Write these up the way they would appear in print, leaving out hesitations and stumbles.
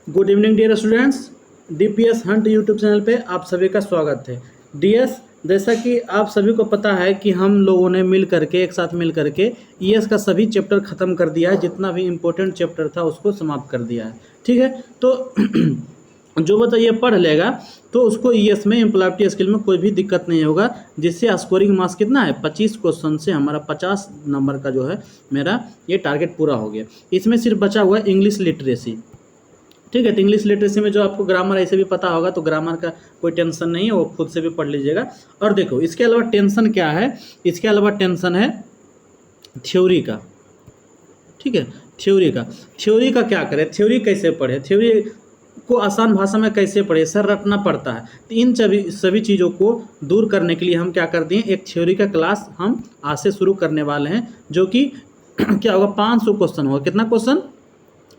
Good evening dear students. DPS hunt YouTube channel पे आप सभी का स्वागत है। डीएस, जैसा कि आप सभी को पता है कि हम लोगों ने मिल करके एक साथ मिल करके ईएस का सभी चैप्टर ख़त्म कर दिया है। जितना भी इम्पोर्टेंट चैप्टर था उसको समाप्त कर दिया है। ठीक है, तो जो बच्चा ये पढ़ लेगा तो उसको ईएस में एम्प्लॉयबिलिटी स्किल में कोई भी दिक्कत नहीं होगा। जिससे स्कोरिंग मार्क्स कितना है, 25 क्वेश्चन से हमारा 50 नंबर का जो है मेरा ये टारगेट पूरा हो गया। इसमें सिर्फ बचा हुआ है इंग्लिश लिटरेसी। ठीक है, तो इंग्लिश लिटरेसी में जो आपको ग्रामर ऐसे भी पता होगा तो ग्रामर का कोई टेंशन नहीं है, वो खुद से भी पढ़ लीजिएगा। और देखो इसके अलावा टेंशन क्या है, इसके अलावा टेंशन है थ्योरी का। ठीक है, थ्योरी का क्या करें, थ्योरी कैसे पढ़े, थ्योरी को आसान भाषा में कैसे पढ़े, सर रटना पड़ता है। तो इन सभी चीज़ों को दूर करने के लिए हम क्या कर दिए, एक थ्योरी का क्लास हम आज से शुरू करने वाले हैं। जो कि क्या होगा, 500 क्वेश्चन होगा। कितना क्वेश्चन,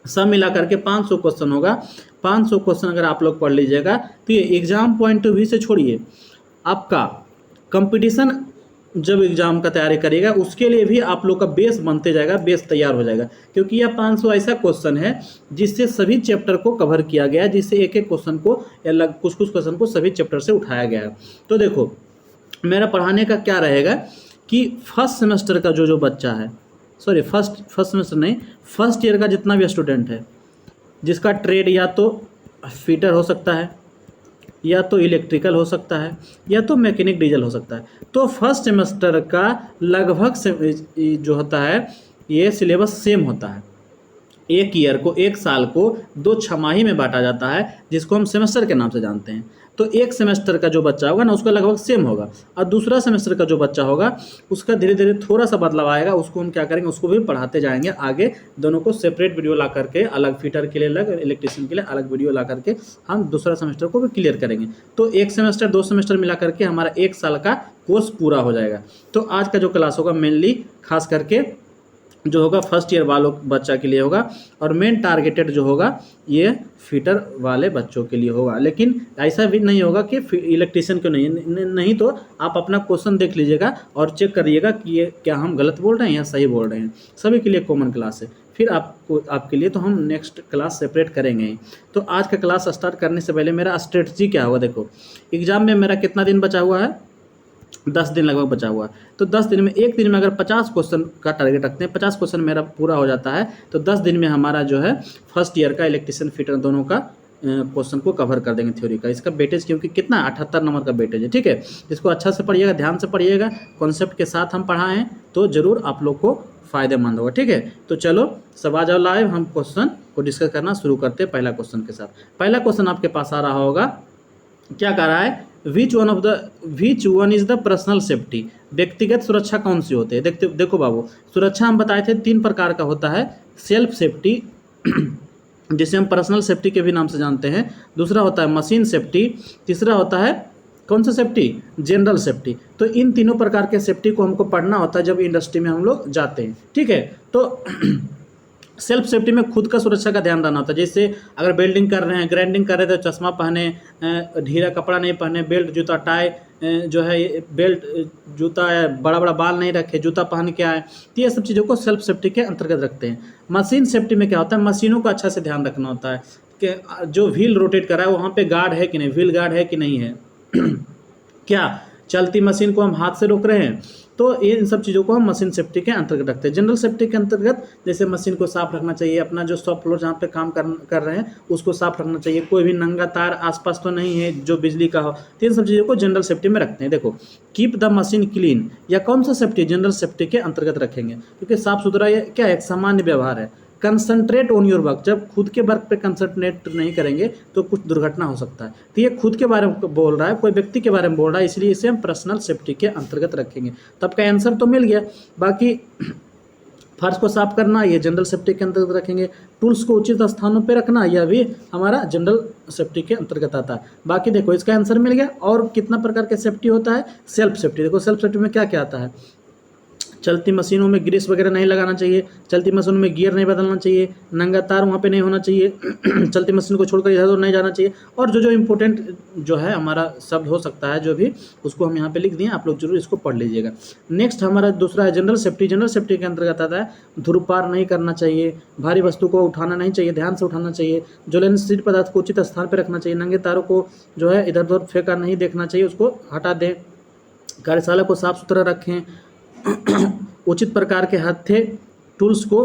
सब मिला करके 500 क्वेश्चन होगा। 500 क्वेश्चन अगर आप लोग पढ़ लीजिएगा तो ये एग्जाम पॉइंट ऑफ व्यू से छोड़िए, आपका कंपटीशन जब एग्जाम का तैयारी करिएगा उसके लिए भी आप लोग का बेस बनते जाएगा, बेस तैयार हो जाएगा। क्योंकि यह 500 ऐसा क्वेश्चन है जिससे सभी चैप्टर को कवर किया गया है, जिससे एक एक क्वेश्चन को अलग कुछ क्वेश्चन को सभी चैप्टर से उठाया गया है। तो देखो मेरा पढ़ाने का क्या रहेगा कि फर्स्ट सेमेस्टर का जो बच्चा है, सॉरी फर्स्ट सेमेस्टर नहीं, फर्स्ट ईयर का जितना भी स्टूडेंट है जिसका ट्रेड या तो फिटर हो सकता है, या तो इलेक्ट्रिकल हो सकता है, या तो मैकेनिक डीजल हो सकता है, तो फर्स्ट सेमेस्टर का लगभग जो होता है ये सिलेबस सेम होता है। एक ईयर को, एक साल को 2 छमाही में बांटा जाता है जिसको हम सेमेस्टर के नाम से जानते हैं। तो एक सेमेस्टर का जो बच्चा होगा ना उसका लगभग सेम होगा, और दूसरा सेमेस्टर का जो बच्चा होगा उसका धीरे धीरे थोड़ा सा बदलाव आएगा। उसको हम क्या करेंगे, उसको भी पढ़ाते जाएंगे आगे। दोनों को सेपरेट वीडियो ला करके, अलग फिटर के लिए अलग, इलेक्ट्रिशियन के लिए अलग वीडियो ला करके हम दूसरा सेमेस्टर को भी क्लियर करेंगे। तो एक सेमेस्टर 2 सेमेस्टर मिला करके हमारा 1 साल का कोर्स पूरा हो जाएगा। तो आज का जो क्लास होगा मेनली खास करके जो होगा फर्स्ट ईयर वालों बच्चा के लिए होगा, और मेन टारगेटेड जो होगा ये फिटर वाले बच्चों के लिए होगा। लेकिन ऐसा भी नहीं होगा कि इलेक्ट्रिशियन क्यों नहीं तो आप अपना क्वेश्चन देख लीजिएगा और चेक करिएगा कि ये क्या हम गलत बोल रहे हैं या सही बोल रहे हैं। सभी के लिए कॉमन क्लास है। फिर आपके लिए तो हम नेक्स्ट क्लास सेपरेट करेंगे ही। तो आज का क्लास स्टार्ट करने से पहले मेरा स्ट्रेटजी क्या होगा, देखो एग्जाम में मेरा कितना दिन बचा हुआ है, 10 दिन लगभग बचा हुआ है। तो 10 दिन में, एक दिन में अगर 50 क्वेश्चन का टारगेट रखते हैं, 50 क्वेश्चन मेरा पूरा हो जाता है, तो 10 दिन में हमारा जो है फर्स्ट ईयर का इलेक्ट्रिशियन फिटर दोनों का क्वेश्चन को कवर कर देंगे थ्योरी का। इसका वेटेज क्योंकि कितना 78 नंबर का वेटेज है। ठीक है, इसको अच्छा से पढ़िएगा, ध्यान से पढ़िएगा, कॉन्सेप्ट के साथ हम पढ़ाएं तो ज़रूर आप लोग को फ़ायदेमंद होगा। ठीक है, तो चलो सब आ जाओ लाइव, हम क्वेश्चन को डिस्कस करना शुरू करते हैं पहला क्वेश्चन के साथ। पहला क्वेश्चन आपके पास आ रहा होगा, क्या कह रहा है, which one is the personal safety, व्यक्तिगत सुरक्षा कौन सी होती है। देखो बाबू, सुरक्षा हम बताए थे 3 प्रकार का होता है। सेल्फ सेफ्टी जिसे हम पर्सनल सेफ्टी के भी नाम से जानते हैं, दूसरा होता है मशीन सेफ्टी, तीसरा होता है कौन सा सेफ्टी, जनरल सेफ्टी। तो इन तीनों प्रकार के सेफ्टी को हमको पढ़ना होता है जब इंडस्ट्री में हम लोग जाते हैं। ठीक है, तो सेल्फ सेफ्टी में खुद का सुरक्षा का ध्यान रखना होता है। जैसे अगर वेल्डिंग कर रहे हैं, ग्राइंडिंग कर रहे हैं तो चश्मा पहने, ढीला कपड़ा नहीं पहने, बेल्ट जूता टाई जो है बेल्ट जूता बड़ा बड़ा बाल नहीं रखे, जूता पहन के आए। तो ये सब चीज़ों को सेल्फ सेफ्टी के अंतर्गत रखते हैं। मशीन सेफ्टी में क्या होता है, मशीनों को अच्छा से ध्यान रखना होता है कि जो व्हील रोटेट कर रहा है वहाँ पे गार्ड है कि नहीं, व्हील गार्ड है कि नहीं है क्या चलती मशीन को हम हाथ से रोक रहे हैं। तो इन सब चीज़ों को हम मशीन सेफ्टी के अंतर्गत रखते हैं। जनरल सेफ्टी के अंतर्गत जैसे मशीन को साफ रखना चाहिए, अपना जो शॉप फ्लोर जहाँ पे काम कर रहे हैं उसको साफ रखना चाहिए, कोई भी नंगा तार आसपास तो नहीं है जो बिजली का हो। तो इन सब चीज़ों को जनरल सेफ्टी में रखते हैं। देखो कीप द मशीन क्लीन, या कौन सा सेफ्टी जनरल सेफ्टी के अंतर्गत रखेंगे, क्योंकि साफ सुथरा ये क्या है, एक सामान्य व्यवहार है। कंसंट्रेट ऑन योर वर्क, जब खुद के वर्क पे कंसंट्रेट नहीं करेंगे तो कुछ दुर्घटना हो सकता है। तो ये खुद के बारे में बोल रहा है, कोई व्यक्ति के बारे में बोल रहा है, इसलिए इसे हम पर्सनल सेफ्टी के अंतर्गत रखेंगे। तो आपका आंसर तो मिल गया। बाकी फर्श को साफ करना ये जनरल सेफ्टी के अंतर्गत रखेंगे। टूल्स को उचित स्थानों पे रखना यह भी हमारा जनरल सेफ्टी के अंतर्गत आता है। बाकी देखो इसका आंसर मिल गया। और कितना प्रकार के सेफ्टी होता है, सेल्फ सेफ्टी। देखो सेल्फ सेफ्टी में क्या क्या आता है, चलती मशीनों में ग्रीस वगैरह नहीं लगाना चाहिए, चलती मशीनों में गियर नहीं बदलना चाहिए, नंगा तार वहाँ पे नहीं होना चाहिए, चलती मशीन को छोड़कर इधर उधर नहीं जाना चाहिए। और जो जो इम्पोर्टेंट जो है हमारा शब्द हो सकता है जो भी, उसको हम यहाँ पे लिख दिए, आप लोग जरूर इसको पढ़ लीजिएगा। नेक्स्ट हमारा दूसरा है जनरल सेफ्टी। जनरल सेफ्टी के अंतर्गत आता है धूम्रपान नहीं करना चाहिए, भारी वस्तु को उठाना नहीं चाहिए, ध्यान से उठाना चाहिए, ज्वलनशील पदार्थ को उचित स्थान पर रखना चाहिए, नंगे तारों को जो है इधर उधर फेंका नहीं देखना चाहिए, उसको हटा दें, कार्यशाला को साफ सुथरा रखें, उचित प्रकार के हत्थे टूल्स को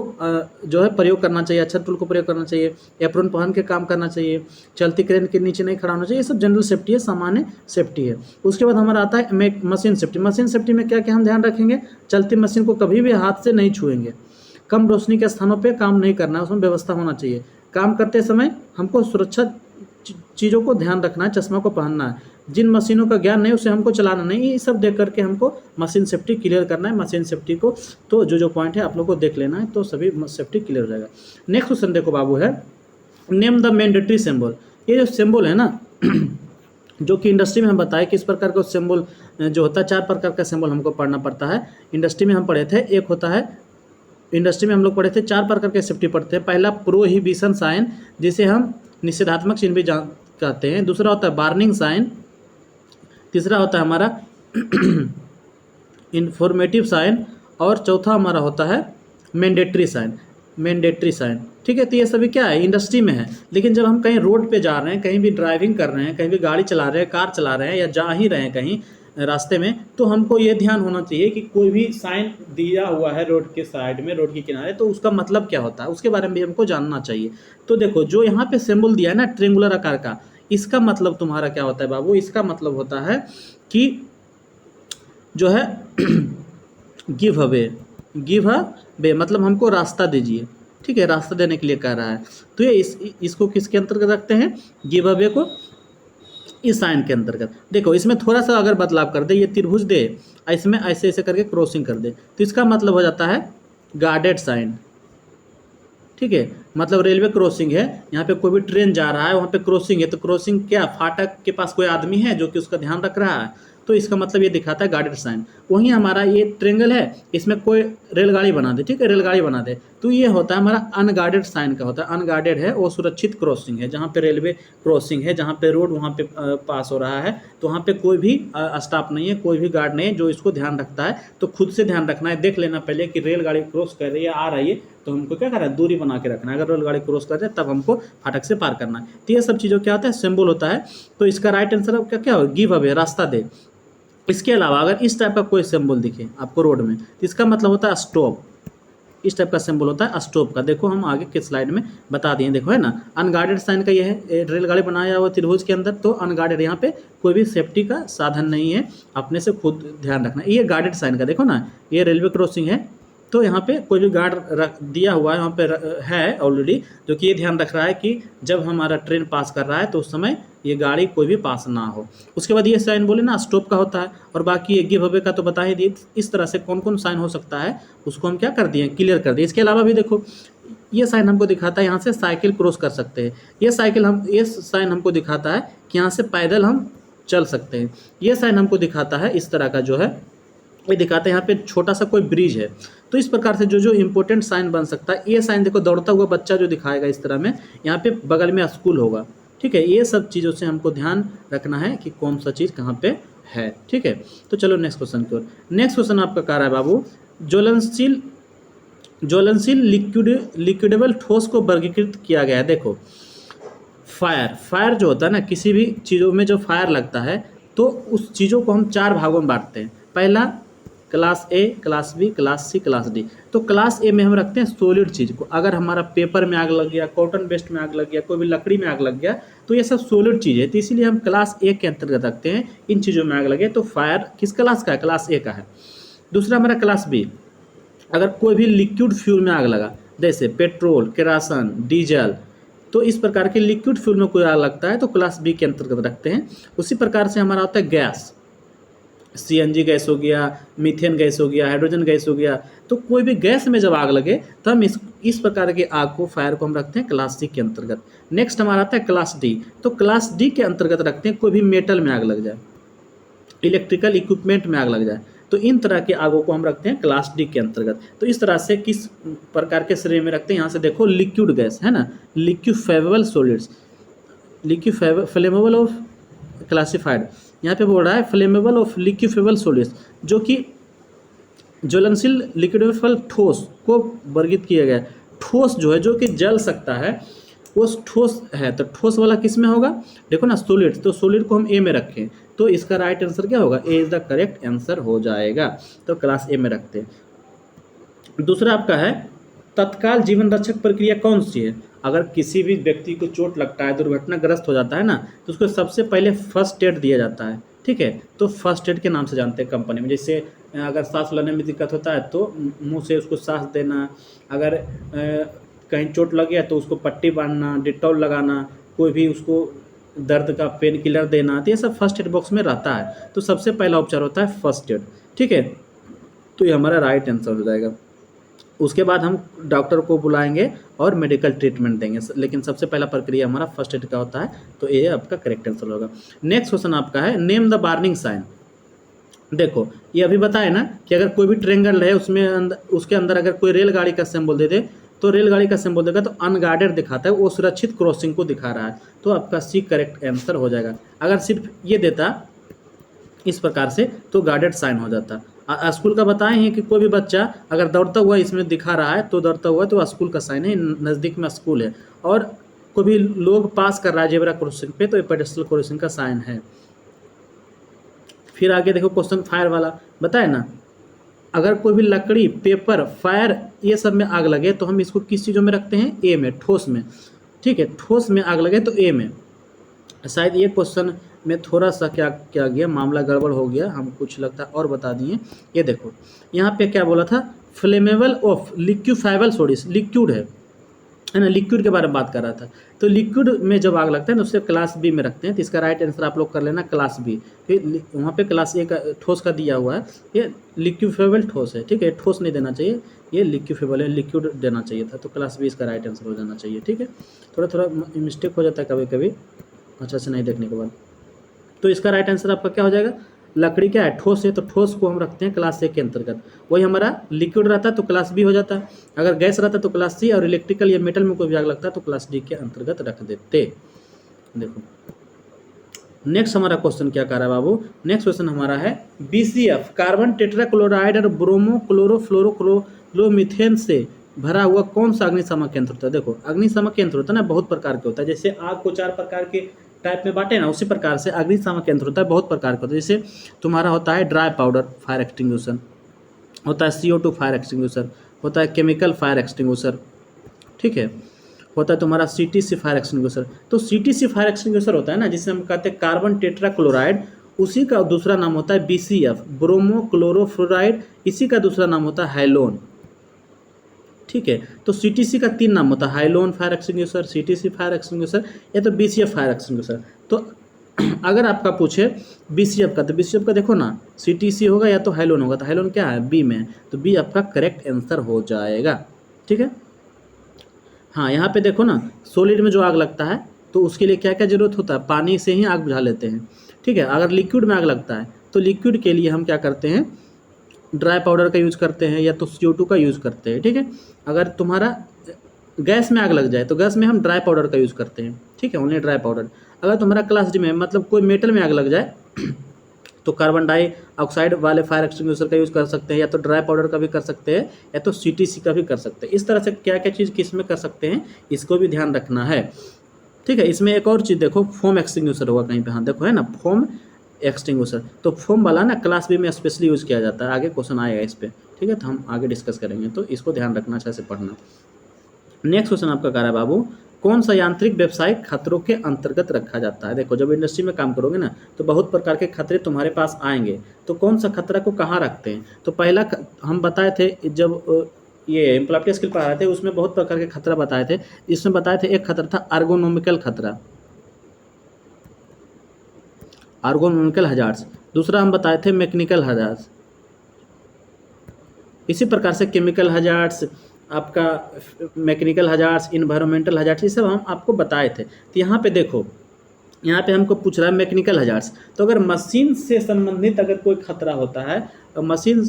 जो है प्रयोग करना चाहिए, अच्छा टूल को प्रयोग करना चाहिए, एप्रोन पहन के काम करना चाहिए, चलती क्रेन के नीचे नहीं खड़ा होना चाहिए। ये सब जनरल सेफ्टी है, सामान्य सेफ्टी है। उसके बाद हमारा आता है मशीन सेफ्टी। मशीन सेफ्टी में क्या क्या हम ध्यान रखेंगे, चलती मशीन को कभी भी हाथ से नहीं छुएंगे, कम रोशनी के स्थानों पर काम नहीं करना है, उसमें व्यवस्था होना चाहिए, काम करते समय हमको सुरक्षा चीज़ों को ध्यान रखना है, चश्मा को पहनना है, जिन मशीनों का ज्ञान नहीं उसे हमको चलाना नहीं, ये सब देख करके हमको मशीन सेफ्टी क्लियर करना है। मशीन सेफ्टी को तो जो जो पॉइंट है आप लोग को देख लेना है, तो सभी सेफ्टी क्लियर हो जाएगा। नेक्स्ट क्वेश्चन देखो बाबू है, नेम द मैंडेटरी सिंबल। ये जो सिंबल है ना जो कि इंडस्ट्री में हम बताए कि इस प्रकार का सिंबल जो होता है, 4 प्रकार का सिंबल हमको पढ़ना पड़ता है। इंडस्ट्री में हम पढ़े थे, एक होता है इंडस्ट्री में हम लोग पढ़े थे 4 प्रकार के सेफ्टी पढ़ते हैं। पहला प्रोहिबिशन साइन, जिसे हम निषेधात्मक चिन्ह भी कहते हैं। दूसरा होता है वार्निंग साइन, तीसरा होता है हमारा इंफॉर्मेटिव साइन, और चौथा हमारा होता है मैंडेटरी साइन। मैंडेटरी साइन, ठीक है। तो ये सभी क्या है, इंडस्ट्री में है। लेकिन जब हम कहीं रोड पे जा रहे हैं, कहीं भी ड्राइविंग कर रहे हैं, कहीं भी गाड़ी चला रहे हैं, कार चला रहे हैं, या जा ही रहे हैं कहीं रास्ते में, तो हमको ये ध्यान होना चाहिए कि कोई भी साइन दिया हुआ है रोड के साइड में, रोड के किनारे, तो उसका मतलब क्या होता है, उसके बारे में भी हमको जानना चाहिए। तो देखो जो यहाँ पे सिंबल दिया है ना ट्रेंगुलर आकार का, इसका मतलब तुम्हारा क्या होता है बाबू, इसका मतलब होता है कि जो है गिव अवे, गिव अवे मतलब हमको रास्ता दीजिए, ठीक है, रास्ता देने के लिए कह रहा है। तो ये इसको किसके अंतर्गत रखते हैं, गिव अवे को, इस साइन के अंतर्गत। देखो इसमें थोड़ा सा अगर बदलाव कर दे, ये त्रिभुज दे, इसमें ऐसे ऐसे करके क्रॉसिंग कर दे, तो इसका मतलब हो जाता है गार्डेड साइन, ठीक है। मतलब रेलवे क्रॉसिंग है, यहाँ पे कोई भी ट्रेन जा रहा है, वहाँ पे क्रॉसिंग है, तो क्रॉसिंग क्या, फाटक के पास कोई आदमी है जो कि उसका ध्यान रख रहा है, तो इसका मतलब ये दिखाता है गार्डेड साइन। वहीं हमारा ये ट्रेंगल है, इसमें कोई रेलगाड़ी बना दे, ठीक है, रेलगाड़ी बना दे, तो ये होता है हमारा अनगार्डेड साइन का होता है। अनगार्डेड है वो सुरक्षित क्रॉसिंग है, जहाँ पे रेलवे क्रॉसिंग है, जहाँ पे रोड वहाँ पे पास हो रहा है, तो वहाँ पे कोई भी स्टाफ नहीं है, कोई भी गार्ड नहीं है जो इसको ध्यान रखता है। तो खुद से ध्यान रखना है, देख लेना पहले कि रेलगाड़ी क्रॉस कर रही है, आ रही है, तो हमको क्या करना है, दूरी बना के रखना है। अगर रेलगाड़ी क्रॉस कर रहे हैं तब हमको फाटक से पार करना है। तो ये सब चीज़ों क्या होता है, सिंबल होता है। तो इसका राइट आंसर क्या क्या हो, गिव अवे, रास्ता दे। इसके अलावा अगर इस टाइप का कोई सिंबल दिखे आपको रोड में, तो इसका मतलब होता है स्टॉप। इस टाइप का सिंबल होता है स्टॉप का। देखो हम आगे के स्लाइड में बता दिए, देखो है ना, अनगार्डेड साइन का ये है, रेलगाड़ी बनाया हुआ त्रिभुज के अंदर, तो अनगार्डेड, यहाँ पे कोई भी सेफ्टी का साधन नहीं है, अपने से खुद ध्यान रखना। ये गार्डेड साइन का देखो ना, ये रेलवे क्रॉसिंग है, तो यहाँ पे कोई भी गार्ड रख दिया हुआ है, यहाँ पे है ऑलरेडी, जो कि ये ध्यान रख रहा है कि जब हमारा ट्रेन पास कर रहा है तो उस समय ये गाड़ी कोई भी पास ना हो। उसके बाद ये साइन बोले ना स्टॉप का होता है, और बाकी ये गिव अवे का तो बता ही दिए। इस तरह से कौन कौन साइन हो सकता है उसको हम क्या कर दिए, क्लियर कर दिए। इसके अलावा भी देखो ये साइन हमको दिखाता है यहाँ से साइकिल क्रॉस कर सकते हैं, ये साइन हमको दिखाता है कि यहाँ से पैदल हम चल सकते हैं, ये साइन हमको दिखाता है इस तरह का जो है, ये दिखाता है यहाँ पे छोटा सा कोई ब्रिज है। तो इस प्रकार से जो जो इम्पोर्टेंट साइन बन सकता है, ये साइन देखो दौड़ता हुआ बच्चा जो दिखाएगा इस तरह में, यहाँ पे बगल में स्कूल होगा, ठीक है। ये सब चीज़ों से हमको ध्यान रखना है कि कौन सा चीज़ कहाँ पे है, ठीक है। तो चलो नेक्स्ट क्वेश्चन की ओर। नेक्स्ट क्वेश्चन आपका कह रहा है बाबू, ज्वलनशील लिक्विडेबल ठोस को वर्गीकृत किया गया है। देखो फायर जो होता है ना, किसी भी चीज़ों में जो फायर लगता है, तो उस चीज़ों को हम 4 भागों में बांटते हैं। पहला class A, class B, class C, class D. तो क्लास ए में हम रखते हैं सॉलिड चीज़ को। अगर हमारा पेपर में आग लग गया, कॉटन वेस्ट में आग लग गया, कोई भी लकड़ी में आग लग गया, तो ये सब सॉलिड चीज़ है, तो इसीलिए हम क्लास ए के अंतर्गत रखते हैं। इन चीज़ों में आग लगे तो फायर किस क्लास का है, क्लास ए का है। दूसरा हमारा क्लास बी, अगर कोई भी लिक्विड फ्यूल में आग लगा, जैसे पेट्रोल, केरासन, डीजल, तो इस प्रकार के लिक्विड फ्यूल में कोई आग लगता है तो क्लास बी के अंतर्गत रखते हैं। उसी प्रकार से हमारा होता है गैस, सीएनजी गैस हो गया, मीथेन गैस हो गया, हाइड्रोजन गैस हो गया, तो कोई भी गैस में जब आग लगे तो हम इस प्रकार के आग को, फायर को हम रखते हैं क्लास सी के अंतर्गत। नेक्स्ट हमारा आता है क्लास डी, तो क्लास डी के अंतर्गत रखते हैं कोई भी मेटल में आग लग जाए, इलेक्ट्रिकल इक्विपमेंट में आग लग जाए, तो इन तरह के आगों को हम रखते हैं क्लास डी के अंतर्गत। तो इस तरह से किस प्रकार के श्रेणी में रखते हैं, यहाँ से देखो लिक्विड गैस है ना, लिक्विफेबल सॉलिड्स, फ्लेमेबल ऑफ क्लासिफाइड, यहाँ पे बोल रहा है फ्लेमेबल ऑफ लिक्विफेबल सॉलिड्स, जो कि ज्वलनशील लिक्विडेबल ठोस को वर्गीकृत किया गया है। ठोस जो है जो कि जल सकता है वो ठोस है, तो ठोस वाला किस में होगा, देखो ना सॉलिड, तो सॉलिड को हम ए में रखें, तो इसका राइट आंसर क्या होगा, ए इज द करेक्ट आंसर हो जाएगा। तो क्लास ए में रखते हैं। दूसरा आपका है तत्काल जीवन रक्षक प्रक्रिया कौन सी है। अगर किसी भी व्यक्ति को चोट लगता है, दुर्घटनाग्रस्त हो जाता है ना, तो उसको सबसे पहले फर्स्ट एड दिया जाता है, ठीक है। तो फर्स्ट एड के नाम से जानते हैं कंपनी में। जैसे अगर सांस लेने में दिक्कत होता है तो मुंह से उसको सांस देना, अगर कहीं चोट लग गया तो उसको पट्टी बांधना, डिटॉल लगाना, कोई भी उसको दर्द का पेन किलर देना, तो ये सब फर्स्ट एड बॉक्स में रहता है। तो सबसे पहला उपचार होता है फर्स्ट एड, ठीक है। तो ये हमारा राइट आंसर हो जाएगा। उसके बाद हम डॉक्टर को बुलाएंगे और मेडिकल ट्रीटमेंट देंगे, लेकिन सबसे पहला प्रक्रिया हमारा फर्स्ट एड का होता है। तो ये आपका करेक्ट आंसर होगा। नेक्स्ट क्वेश्चन आपका है नेम द वार्निंग साइन। देखो ये अभी बताए ना कि अगर कोई भी ट्रेंगल है उसमें उसके अंदर अगर कोई रेलगाड़ी का सिंबल दे दे, तो रेलगाड़ी का सिंबल देगा तो अनगार्डेड दिखाता है, वो सुरक्षित क्रॉसिंग को दिखा रहा है। तो आपका सी करेक्ट आंसर हो जाएगा। अगर सिर्फ ये देता इस प्रकार से तो गार्डेड साइन हो जाता। स्कूल का बताए हैं कि कोई भी बच्चा अगर दौड़ता हुआ इसमें दिखा रहा है तो दौड़ता हुआ तो स्कूल का साइन है, नज़दीक में स्कूल है। और कोई भी लोग पास कर रहा है जेब्रा क्रॉसिंग पे तो ये पेडेस्ट्रियल क्रॉसिंग का साइन है। फिर आगे देखो क्वेश्चन फायर वाला बताए ना, अगर कोई भी लकड़ी, पेपर, फायर ये सब में आग लगे तो हम इसको किस चीज़ों में रखते हैं, ए में, ठोस में, ठीक है। ठोस में आग लगे तो ए में। शायद ये क्वेश्चन में थोड़ा सा क्या क्या गया, मामला गड़बड़ हो गया, हम कुछ लगता है और बता दिए। ये देखो यहाँ पे क्या बोला था, फ्लेमेबल ऑफ लिक्विफाइबल सॉलिड्स, लिक्विड है ना, लिक्विड के बारे में बात कर रहा था। तो लिक्विड में जब आग लगता है ना उससे क्लास बी में रखते हैं। तो इसका राइट आंसर आप लोग कर लेना क्लास बी। वहाँ पे क्लास ए का ठोस का दिया हुआ है, ये लिक्विफेबल ठोस है, ठीक है। ठोस नहीं देना चाहिए, ये लिक्विफेबल है, लिक्विड देना चाहिए था। तो क्लास बी इसका राइट आंसर हो जाना चाहिए, ठीक है। थोड़ा थोड़ा मिस्टेक हो जाता है कभी कभी अच्छा से नहीं देखने के बाद। तो इसका राइट आंसर आपका क्या हो जाएगा, लकड़ी क्या है, ठोस है, तो ठोस को हम रखते हैं क्लास ए के अंतर्गत। वही हमारा लिक्विड रहता है तो क्लास बी हो जाता है, अगर गैस रहता है तो क्लास सी, और इलेक्ट्रिकल या मेटल में कोई भी आग लगता है तो क्लास डी के अंतर्गत रख देते। देखो नेक्स्ट हमारा क्वेश्चन क्या कर रहा है बाबू, नेक्स्ट क्वेश्चन हमारा है BCF कार्बन टेट्राक्लोराइड और ब्रोमो क्लोरोफ्लोरोक्लोमीथेन से भरा हुआ कौन सा अग्निशामक यंत्र होता है। देखो अग्निशामक यंत्र होता है ना बहुत प्रकार के होता है, जैसे आग को 4 प्रकार के टाइप में बांटे ना, उसी प्रकार से अग्निशामक यंत्र होता है, बहुत प्रकार का होता है। जैसे तुम्हारा होता है ड्राई पाउडर फायर एक्सटिंग्विशर, होता है CO2 फायर एक्सटिंग्विशर, होता है केमिकल फायर एक्सटिंग्विशर, ठीक है, होता है तुम्हारा CTC फायर एक्सटिंग्विशर। तो CTC फायर एक्सटिंग्विशर होता है ना जिसे हम कहते हैं कार्बन टेट्राक्लोराइड, उसी का दूसरा नाम होता है BCF ब्रोमो क्लोरोफ्लोराइड, इसी का दूसरा नाम होता है हाइलोन, ठीक है। तो CTC का 3 नाम होता है, halon fire extinguisher, CTC fire extinguisher, या तो BCF फायर एक्सटिंग्विशर। तो अगर आपका पूछे BCF का, तो BCF का देखो ना CTC होगा या तो हाइलोन होगा, तो हाइलोन क्या है, बी में, तो बी आपका करेक्ट आंसर हो जाएगा, ठीक है। हाँ यहाँ पे देखो ना सॉलिड में जो आग लगता है तो उसके लिए क्या क्या जरूरत होता है, पानी से ही आग बुझा लेते हैं, ठीक है। अगर लिक्विड में आग लगता है तो लिक्विड के लिए हम क्या करते हैं, ड्राई पाउडर का यूज़ करते हैं या तो CO2 का यूज़ करते हैं, ठीक है। अगर तुम्हारा गैस में आग लग जाए तो गैस में हम ड्राई पाउडर का यूज़ करते हैं, ठीक है, ओनली ड्राई पाउडर। अगर तुम्हारा क्लास डी में मतलब कोई मेटल में आग लग जाए तो कार्बन डाइऑक्साइड वाले फायर एक्सटिंग्विशर का यूज़ कर सकते हैं, या तो ड्राई पाउडर का भी कर सकते हैं, या तो CTC का भी कर सकते हैं। इस तरह से क्या क्या चीज़ किस में कर सकते हैं इसको भी ध्यान रखना है, ठीक है। इसमें एक और चीज़ देखो फोम एक्सटिंग्विशर होगा कहीं पे, हाँ देखो है ना फोम एक्सटिंग्विशर, तो फोम वाला ना क्लास बी में स्पेशली यूज़ किया जाता है, आगे क्वेश्चन आएगा इस पर, ठीक है। तो हम आगे डिस्कस करेंगे, तो इसको ध्यान रखना, अच्छे से पढ़ना। नेक्स्ट क्वेश्चन आपका कह रहा है बाबू, कौन सा यांत्रिक व्यवसाय खतरों के अंतर्गत रखा जाता है। देखो जब इंडस्ट्री में काम करोगे ना तो बहुत प्रकार के खतरे तुम्हारे पास आएंगे, तो कौन सा खतरा को कहाँ रखते हैं। तो पहला हम बताए थे जब ये एम्प्लॉयमेंट स्किल पढ़ा रहे थे उसमें बहुत प्रकार के खतरा बताए थे। इसमें बताए थे एक खतरा था अर्गोनोमिकल खतरा, अर्गोनोमिकल हजार्ड्स, दूसरा हम बताए थे मैकेनिकल हजार्ड्स, इसी प्रकार से केमिकल हजार्ड्स, आपका मैकेनिकल हजार्ड्स, इन्वायरमेंटल हजार्ड्स, ये सब हम आपको बताए थे। तो यहाँ पे देखो, यहाँ पे हमको पूछ रहा है मैकेनिकल हजार्ड्स, तो अगर मशीन से संबंधित अगर कोई खतरा होता है मशीन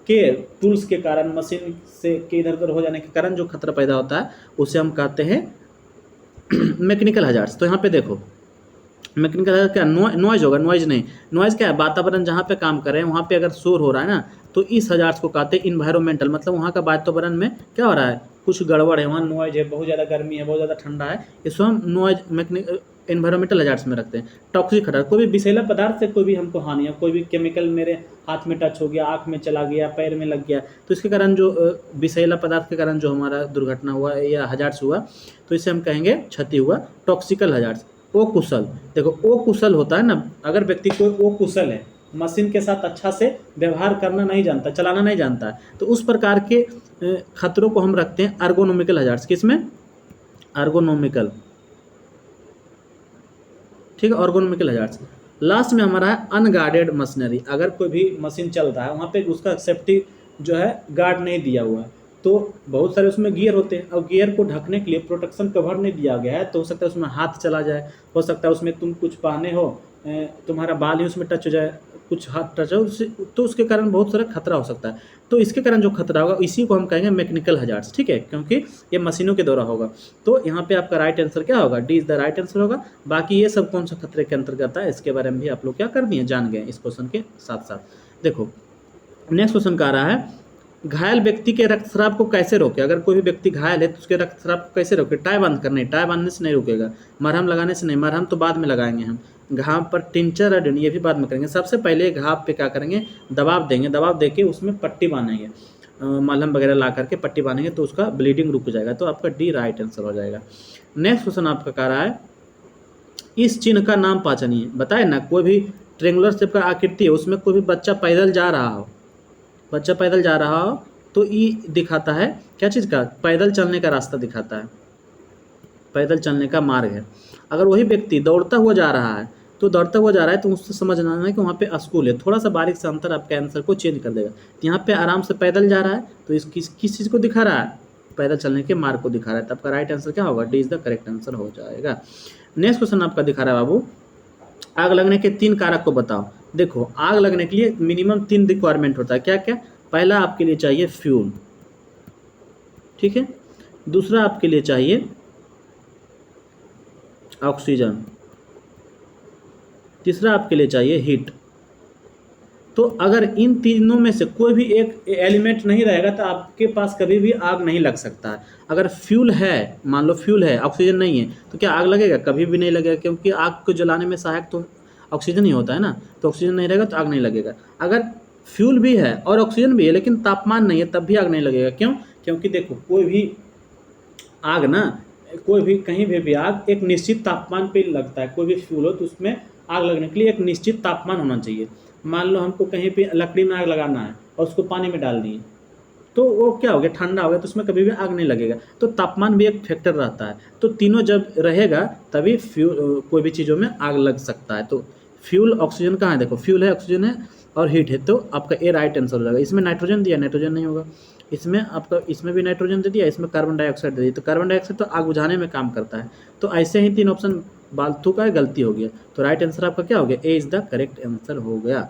के टूल्स के कारण, मशीन से के इधर उधर हो जाने के कारण जो खतरा पैदा होता है उसे हम कहते हैं मैकेनिकल हजार्ड्स। तो यहाँ पे देखो मैकेनिकल हजार्ड क्या, नॉइज होगा, नॉइज नहीं, नॉइज क्या है, वातावरण जहाँ पे काम कर रहे हैं वहाँ पे अगर शोर हो रहा है ना, तो इस हजार्ड्स को कहते हैं इन्वायरमेंटल, मतलब वहाँ का वातावरण में क्या हो रहा है, कुछ गड़बड़ है, वहाँ नॉइज है, बहुत ज़्यादा गर्मी है, बहुत ज़्यादा ठंडा है, इसको हम नॉइज एनवायरमेंटल हजार्ड्स में रखते हैं। टॉक्सिक हजार्ड, कोई भी विषैला पदार्थ से कोई भी हमको हानि है, कोई भी केमिकल मेरे हाथ में टच हो गया, आँख में चला गया, पैर में लग गया, तो इसके कारण जो विषैला पदार्थ के कारण जो हमारा दुर्घटना हुआ या हजार्ड्स हुआ, तो इसे हम कहेंगे क्षति हुआ, टॉक्सिकल हजार्ड्स। ओ कुशल, देखो ओ कुशल होता है ना, अगर व्यक्ति कोई ओ कुशल है, मशीन के साथ अच्छा से व्यवहार करना नहीं जानता, चलाना नहीं जानता है, तो उस प्रकार के खतरों को हम रखते हैं अर्गोनॉमिकल हजार्ड्स। किसमें, अर्गोनॉमिकल, ठीक है, अर्गोनॉमिकल हजार्ड्स। लास्ट में हमारा है अनगार्डेड मशीनरी, अगर कोई भी मशीन चल रहा है वहाँ पे उसका सेफ्टी जो है गार्ड नहीं दिया हुआ है, तो बहुत सारे उसमें गियर होते हैं, और गियर को ढकने के लिए प्रोटेक्शन कवर नहीं दिया गया है, तो हो सकता है उसमें हाथ चला जाए, हो सकता है उसमें तुम कुछ पहने हो, तुम्हारा बाल ही उसमें टच हो जाए, कुछ हाथ टच हो, तो उसके कारण बहुत सारा खतरा हो सकता है। तो इसके कारण जो खतरा होगा इसी को हम कहेंगे मैकेनिकल हजार्ड्स, ठीक है, क्योंकि ये मशीनों के द्वारा होगा। तो यहाँ पे आपका राइट आंसर क्या होगा, D is the right answer होगा। बाकी ये सब कौन सा खतरे के अंतर्गत है इसके बारे में भी आप लोग क्या कर दिए, जान गए इस क्वेश्चन के साथ साथ। देखो नेक्स्ट क्वेश्चन का आ रहा है, घायल व्यक्ति के रक्तस्राव को कैसे रोके, अगर कोई भी व्यक्ति घायल है तो उसके रक्तस्राव को कैसे रोके, टाई बांध कर नहीं, टाई बांधने से नहीं रुकेगा, मरहम लगाने से नहीं, मरहम तो बाद में लगाएंगे हम, घाव पर टिंचर अडन ये भी बाद में करेंगे। सबसे पहले घाव पे क्या करेंगे, दबाव देंगे, दबाव देके उसमें पट्टी बांधेंगे, मलहम वगैरह ला करके पट्टी बांधेंगे तो उसका ब्लीडिंग रुक जाएगा। तो आपका डी राइट आंसर हो जाएगा। नेक्स्ट क्वेश्चन आपका कह रहा है, इस चिन्ह का नाम पाचनीय, बताए ना, कोई भी ट्रेंगुलर शेप का आकृति है, उसमें कोई भी बच्चा पैदल जा रहा हो, बच्चा पैदल जा रहा हो तो ये दिखाता है क्या चीज़ का, पैदल चलने का रास्ता दिखाता है, पैदल चलने का मार्ग है। अगर वही व्यक्ति दौड़ता हुआ जा रहा है तो दौड़ता हुआ जा रहा है तो उससे समझना है कि वहाँ पे स्कूल है, थोड़ा सा बारीक सा अंतर आपके आंसर को चेंज कर देगा। तो यहाँ पे आराम से पैदल जा रहा है तो इस किस चीज़ को दिखा रहा है, पैदल चलने के मार्ग को दिखा रहा है। तो आपका राइट आंसर क्या होगा, D is the correct answer हो जाएगा। नेक्स्ट क्वेश्चन आपका दिखा रहा है बाबू, आग लगने के 3 कारक को बताओ। देखो आग लगने के लिए मिनिमम 3 रिक्वायरमेंट होता है, क्या क्या, पहला आपके लिए चाहिए फ्यूल, ठीक है, दूसरा आपके लिए चाहिए ऑक्सीजन, तीसरा आपके लिए चाहिए हीट। तो अगर इन तीनों में से कोई भी एक एलिमेंट नहीं रहेगा तो आपके पास कभी भी आग नहीं लग सकता है। अगर फ्यूल है, मान लो फ्यूल है, ऑक्सीजन नहीं है, तो क्या आग लगेगा, कभी भी नहीं लगेगा, क्योंकि आग को जलाने में सहायक तो ऑक्सीजन ही होता है ना, तो ऑक्सीजन नहीं रहेगा तो आग नहीं लगेगा। अगर फ्यूल भी है और ऑक्सीजन भी है लेकिन तापमान नहीं है तब भी आग नहीं लगेगा, क्यों, क्योंकि देखो कोई भी आग ना, कोई भी कहीं भी आग एक निश्चित तापमान पे लगता है, कोई भी फ्यूल हो तो उसमें आग लगने के लिए एक निश्चित तापमान होना चाहिए। मान लो हमको कहीं पे लकड़ी में आग लगाना है और उसको पानी में डाल दिए तो वो क्या हो गया, ठंडा हो गया, तो उसमें कभी भी आग नहीं लगेगा। तो तापमान भी एक फैक्टर रहता है, तो तीनों जब रहेगा तभी फ्यूल कोई भी चीज़ों में आग लग सकता है। तो फ्यूल ऑक्सीजन कहाँ है, देखो फ्यूल है, ऑक्सीजन है और हीट है, तो आपका ए राइट आंसर हो जाएगा। इसमें नाइट्रोजन दिया, नाइट्रोजन नहीं होगा, इसमें आपका इसमें भी नाइट्रोजन दे दिया, इसमें कार्बन डाइऑक्साइड दे दिया, तो कार्बन डाइऑक्साइड तो आग बुझाने में काम करता है। तो ऐसे ही 3 ऑप्शन फालतू का गलती हो गया, तो राइट आंसर आपका क्या हो गया, ए इज द करेक्ट आंसर हो गया।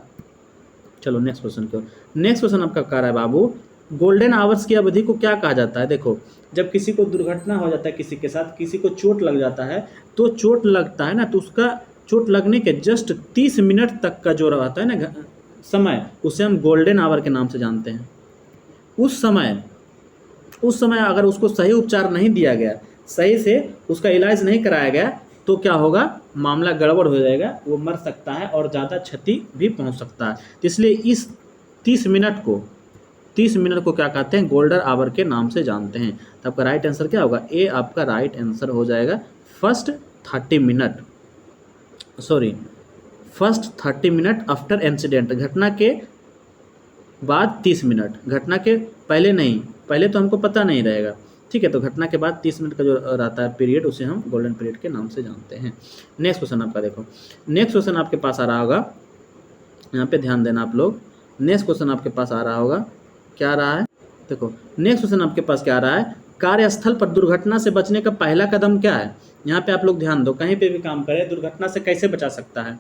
चलो नेक्स्ट क्वेश्चन को, नेक्स्ट क्वेश्चन आपका कह रहा है बाबू, गोल्डन आवर्स की अवधि को क्या कहा जाता है। देखो जब किसी को दुर्घटना हो जाता है, किसी के साथ किसी को चोट लग जाता है, तो चोट लगता है ना, तो उसका चोट लगने के जस्ट 30 मिनट तक का जो रहता है ना समय, उसे हम गोल्डन आवर के नाम से जानते हैं। उस समय अगर उसको सही उपचार नहीं दिया गया, सही से उसका इलाज नहीं कराया गया, तो क्या होगा, मामला गड़बड़ हो जाएगा, वो मर सकता है और ज़्यादा क्षति भी पहुंच सकता है। तो इसलिए इस 30 मिनट को क्या कहते हैं, गोल्डन आवर के नाम से जानते हैं। तो आपका राइट आंसर क्या होगा, ए आपका राइट आंसर हो जाएगा। फर्स्ट 30 मिनट आफ्टर इंसिडेंट, घटना के बाद 30 मिनट, घटना के पहले नहीं, पहले तो हमको पता नहीं रहेगा, ठीक है, तो घटना के बाद 30 मिनट का जो रहता है पीरियड, उसे हम गोल्डन पीरियड के नाम से जानते हैं। नेक्स्ट क्वेश्चन आपका देखो, नेक्स्ट क्वेश्चन आपके पास आ रहा होगा, यहाँ पे ध्यान देना आप लोग। नेक्स्ट क्वेश्चन आपके पास आ रहा होगा, क्या आ रहा है, देखो नेक्स्ट क्वेश्चन आपके पास क्या आ रहा है, कार्यस्थल पर दुर्घटना से बचने का पहला कदम क्या है। यहाँ पे आप लोग ध्यान दो, कहीं पे भी काम करें दुर्घटना से कैसे बचा सकता है।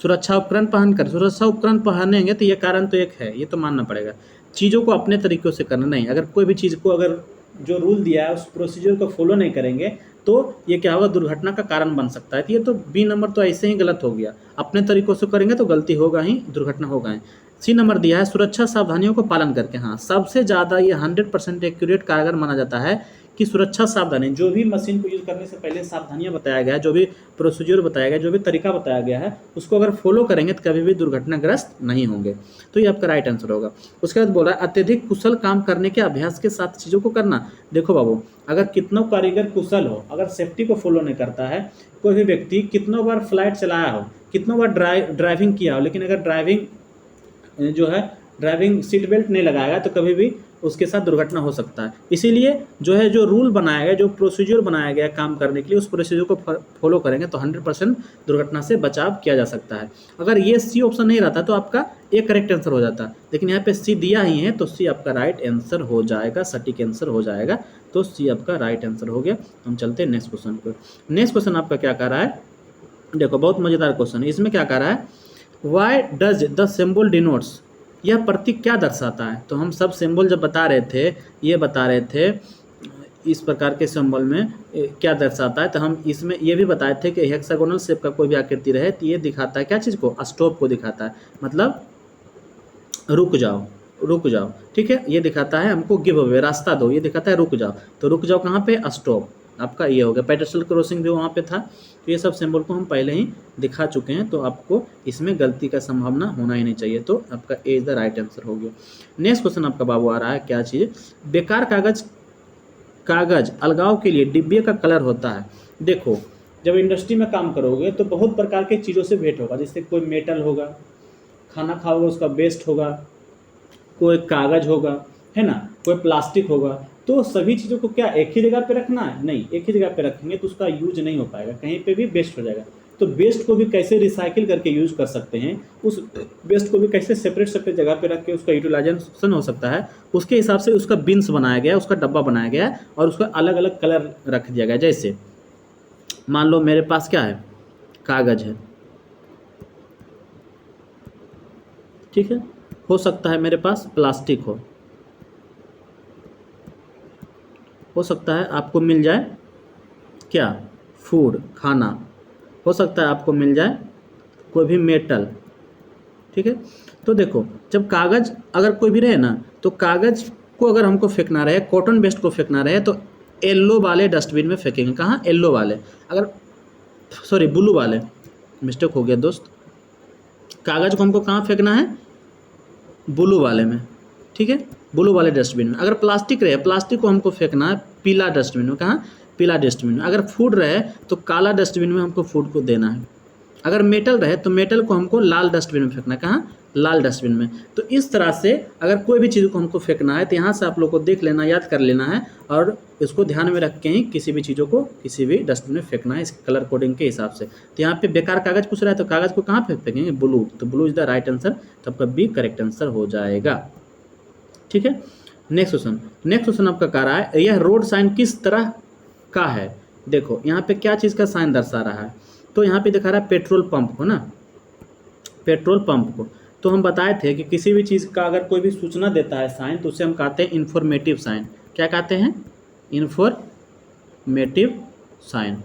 सुरक्षा उपकरण पहनकर, सुरक्षा उपकरण पहनेंगे तो ये कारण तो एक है, ये तो मानना पड़ेगा। चीज़ों को अपने तरीक़ों से करना नहीं, अगर कोई भी चीज़ को अगर जो रूल दिया है उस प्रोसीजर को फॉलो नहीं करेंगे तो ये क्या होगा, दुर्घटना का कारण बन सकता है। तो ये तो बी नंबर तो ऐसे ही गलत हो गया, अपने तरीक़ों से करेंगे तो गलती होगा ही, दुर्घटना होगा ही। सी नंबर दिया है सुरक्षा सावधानियों को पालन करके। हाँ, सबसे ज़्यादा ये 100% एक्यूरेट कारगर माना जाता है कि सुरक्षा सावधानी, जो भी मशीन को यूज़ करने से पहले सावधानियां बताया गया है, जो भी प्रोसीजर बताया गया, जो भी तरीका बताया गया है, उसको अगर फॉलो करेंगे तो कभी भी दुर्घटनाग्रस्त नहीं होंगे। तो ये आपका राइट आंसर होगा। उसके बाद बोला अत्यधिक कुशल काम करने के अभ्यास के साथ चीज़ों को करना। देखो बाबू, अगर कितना कारीगर कुशल हो, अगर सेफ्टी को फॉलो नहीं करता है, कोई भी व्यक्ति कितनों बार फ्लाइट चलाया हो, कितनों बार ड्राइविंग किया हो, लेकिन अगर ड्राइविंग सीट बेल्ट नहीं लगाएगा तो कभी भी उसके साथ दुर्घटना हो सकता है। इसीलिए जो रूल बनाया गया, जो प्रोसीजर बनाया गया काम करने के लिए, उस प्रोसीजर को फॉलो करेंगे तो 100% दुर्घटना से बचाव किया जा सकता है। अगर ये सी ऑप्शन नहीं रहता तो आपका ए करेक्ट आंसर हो जाता, लेकिन यहाँ पे सी दिया ही है तो सी आपका राइट आंसर हो जाएगा, सटीक आंसर हो जाएगा। तो सी आपका राइट आंसर हो गया। हम चलते हैं नेक्स्ट क्वेश्चन पर। नेक्स्ट क्वेश्चन आपका क्या कह रहा है, देखो बहुत मज़ेदार क्वेश्चन है। इसमें क्या कह रहा है, why does the symbol denotes, यह प्रतीक क्या दर्शाता है। तो हम सब सिंबल जब बता रहे थे, ये बता रहे थे इस प्रकार के सिंबल में क्या दर्शाता है, तो हम इसमें ये भी बताए थे कि हेक्सागोनल शेप का कोई भी आकृति रहे तो ये दिखाता है क्या चीज़ को, स्टॉप को दिखाता है, मतलब रुक जाओ रुक जाओ, ठीक है। ये दिखाता है हमको गिव अवे, रास्ता दो, ये दिखाता है रुक जाओ। तो रुक जाओ कहाँ पे, स्टॉप, आपका ये हो गया। पेडेस्ट्रियल क्रॉसिंग भी वहाँ पे था। तो ये सब सिंबल को हम पहले ही दिखा चुके हैं, तो आपको इसमें गलती का संभावना होना ही नहीं चाहिए। तो आपका ए इज द राइट आंसर हो गया। नेक्स्ट क्वेश्चन आपका बाबू आ रहा है, क्या चीज़, बेकार कागज अलगाव के लिए डिब्बे का कलर होता है। देखो, जब इंडस्ट्री में काम करोगे तो बहुत प्रकार के चीज़ों से भेंट होगा, जैसे कोई मेटल होगा, खाना खाओगे उसका वेस्ट होगा, कोई कागज़ होगा, है ना, कोई प्लास्टिक होगा। तो सभी चीज़ों को क्या एक ही जगह पे रखना है, नहीं, एक ही जगह पे रखेंगे तो उसका यूज नहीं हो पाएगा, कहीं पे भी वेस्ट हो जाएगा। तो वेस्ट को भी कैसे रिसाइकिल करके यूज कर सकते हैं, उस वेस्ट को भी कैसे सेपरेट जगह पे रख के उसका यूटिलाइजेशन हो सकता है, उसके हिसाब से उसका बिन्स बनाया गया, उसका डब्बा बनाया गया और उसका अलग अलग कलर रख दिया गया। जैसे मान लो मेरे पास क्या है, कागज़ है, ठीक है, हो सकता है मेरे पास प्लास्टिक हो सकता है आपको मिल जाए क्या, फूड, खाना, हो सकता है आपको मिल जाए कोई भी मेटल, ठीक है। तो देखो, जब कागज़ अगर कोई भी रहे ना, तो कागज़ को अगर हमको फेंकना रहे, कॉटन वेस्ट को फेंकना रहे, तो येलो वाले डस्टबिन में फेंकेंगे। कहाँ, येलो वाले, अगर सॉरी ब्लू वाले, मिस्टेक हो गया दोस्त, कागज़ को हमको कहाँ फेंकना है, ब्लू वाले में, ठीक है, ब्लू वाले डस्टबिन में। अगर प्लास्टिक रहे, प्लास्टिक को हमको फेंकना है पीला डस्टबिन में। कहाँ, पीला डस्टबिन में। अगर फूड रहे तो काला डस्टबिन में हमको फूड को देना है। अगर मेटल रहे तो मेटल को हमको लाल डस्टबिन में फेंकना है। कहाँ, लाल डस्टबिन में। तो इस तरह से अगर कोई भी चीज़ को हमको फेंकना है तो यहाँ से आप लोग को देख लेना, याद कर लेना है और इसको ध्यान में रख के ही किसी भी चीज़ों को किसी भी डस्टबिन में फेंकना है, इस कलर कोडिंग के हिसाब से। तो यहाँ पे बेकार कागज़ पूछ रहा है तो कागज़ को कहाँ पे फेंकेंगे, ब्लू। तो blue is the right answer, तो आपका बी करेक्ट आंसर हो जाएगा, ठीक है। नेक्स्ट क्वेश्चन आपका कह रहा है, यह रोड साइन किस तरह का है। देखो यहाँ पे क्या चीज़ का साइन दर्शा रहा है, तो यहाँ पे दिखा रहा है पेट्रोल पंप को ना, पेट्रोल पंप को। तो हम बताए थे कि किसी भी चीज़ का अगर कोई भी सूचना देता है साइन, तो उसे हम कहते हैं इन्फॉर्मेटिव साइन। क्या कहते हैं, इन्फॉर्मेटिव साइन।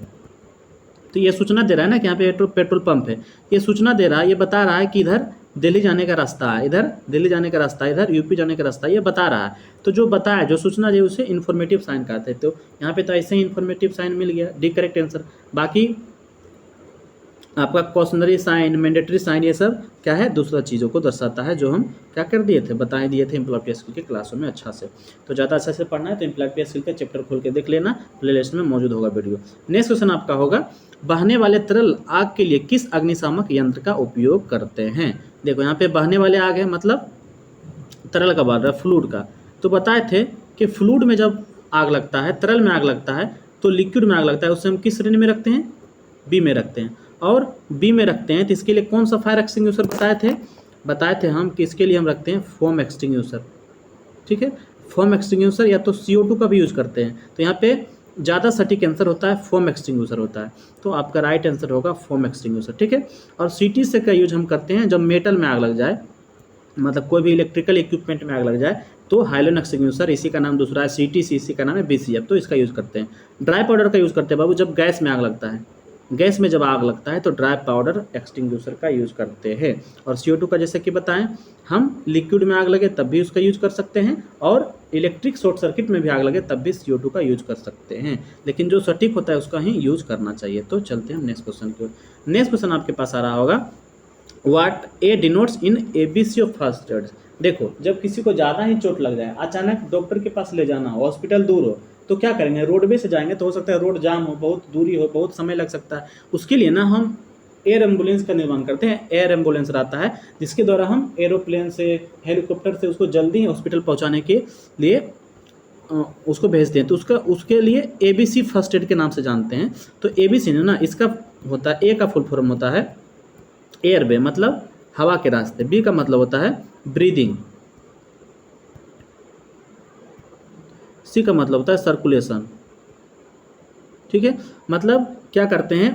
तो ये सूचना दे रहा है ना कि यहाँ पे पेट्रोल पंप है, ये सूचना दे रहा है, ये बता रहा है कि इधर दिल्ली जाने का रास्ता है, इधर दिल्ली जाने का रास्ता है, इधर यूपी जाने का रास्ता है, ये बता रहा है। तो जो बताया, जो सूचना दे उसे इन्फॉर्मेटिव साइन कहते हैं। तो यहाँ पे तो ऐसे ही इन्फॉर्मेटिव साइन मिल गया, डी करेक्ट आंसर। बाकी आपका कॉशनरी साइन, मैंडेटरी साइन, ये सब क्या है, दूसरा चीज़ों को दर्शाता है, जो हम क्या कर दिए थे, बता दिए थे एम्प्लॉयमेंट स्किल के क्लासों में अच्छा से। तो ज़्यादा अच्छा से पढ़ना है तो एम्प्लॉयमेंट स्किल का चैप्टर खोल के देख लेना, प्लेलिस्ट में मौजूद होगा वीडियो। नेक्स्ट क्वेश्चन आपका होगा, बहने वाले तरल आग के लिए किस अग्निशामक यंत्र का उपयोग करते हैं। देखो यहाँ पे बहने वाले आग है, मतलब तरल का बात है, फ्लूइड का। तो बताए थे कि फ्लूइड में जब आग लगता है, तरल में आग लगता है, तो लिक्विड में आग लगता है, उससे हम किस श्रेणी में रखते हैं, बी में रखते हैं। और बी में रखते हैं तो इसके लिए कौन सा फायर एक्सटिंग्विशर बताए थे हम कि इसके लिए हम रखते हैं फोम एक्सटिंग्विशर, ठीक है। फोम एक्सटिंग्विशर या तो CO2 का भी यूज़ करते हैं। तो यहाँ पे ज़्यादा सटीक आंसर होता है फोम एक्सटिंग्विशर होता है। तो आपका राइट आंसर होगा फोम एक्सटिंग्विशर, ठीक है। और सीटी से का यूज हम करते हैं जब मेटल में आग लग जाए, मतलब कोई भी इलेक्ट्रिकल इक्विपमेंट में आग लग जाए तो हाइलोजन एक्सटिंग्विशर, इसी का नाम दूसरा है सीटीसी, इसी का नाम है बीसीएफ, तो इसका यूज़ करते हैं। ड्राई पाउडर का यूज़ करते हैं बाबू जब गैस में आग लगता है, गैस में जब आग लगता है तो ड्राई पाउडर एक्सटिंग्विशर का यूज़ करते हैं। और CO2 का जैसे कि बताएं, हम लिक्विड में आग लगे तब भी उसका यूज़ कर सकते हैं, और इलेक्ट्रिक शॉर्ट सर्किट में भी आग लगे तब भी CO2 का यूज़ कर सकते हैं, लेकिन जो सटीक होता है उसका ही यूज़ करना चाहिए। तो चलते हैं हम नेक्स्ट क्वेश्चन की ओर। नेक्स्ट क्वेश्चन आपके पास आ रहा होगा, what A denotes in ABC of first aid. देखो जब किसी को ज़्यादा ही चोट लग जाए, अचानक डॉक्टर के पास ले जाना हो, हॉस्पिटल दूर हो, तो क्या करेंगे, रोडवे से जाएंगे तो हो सकता है रोड जाम हो, बहुत दूरी हो, बहुत समय लग सकता है। उसके लिए ना हम एयर एम्बुलेंस का निर्माण करते हैं। एयर एम्बुलेंस रहता है जिसके द्वारा हम एरोप्लेन से, हेलीकॉप्टर से उसको जल्दी हॉस्पिटल पहुंचाने के लिए उसको भेजते हैं। तो उसके लिए ABC फर्स्ट एड के नाम से जानते हैं। तो ABC ना, इसका होता है, ए का फुल फॉर्म होता है एयरवे, मतलब हवा के रास्ते। बी का मतलब होता है ब्रीदिंग। सी का मतलब होता है सर्कुलेशन, ठीक है। मतलब क्या करते हैं,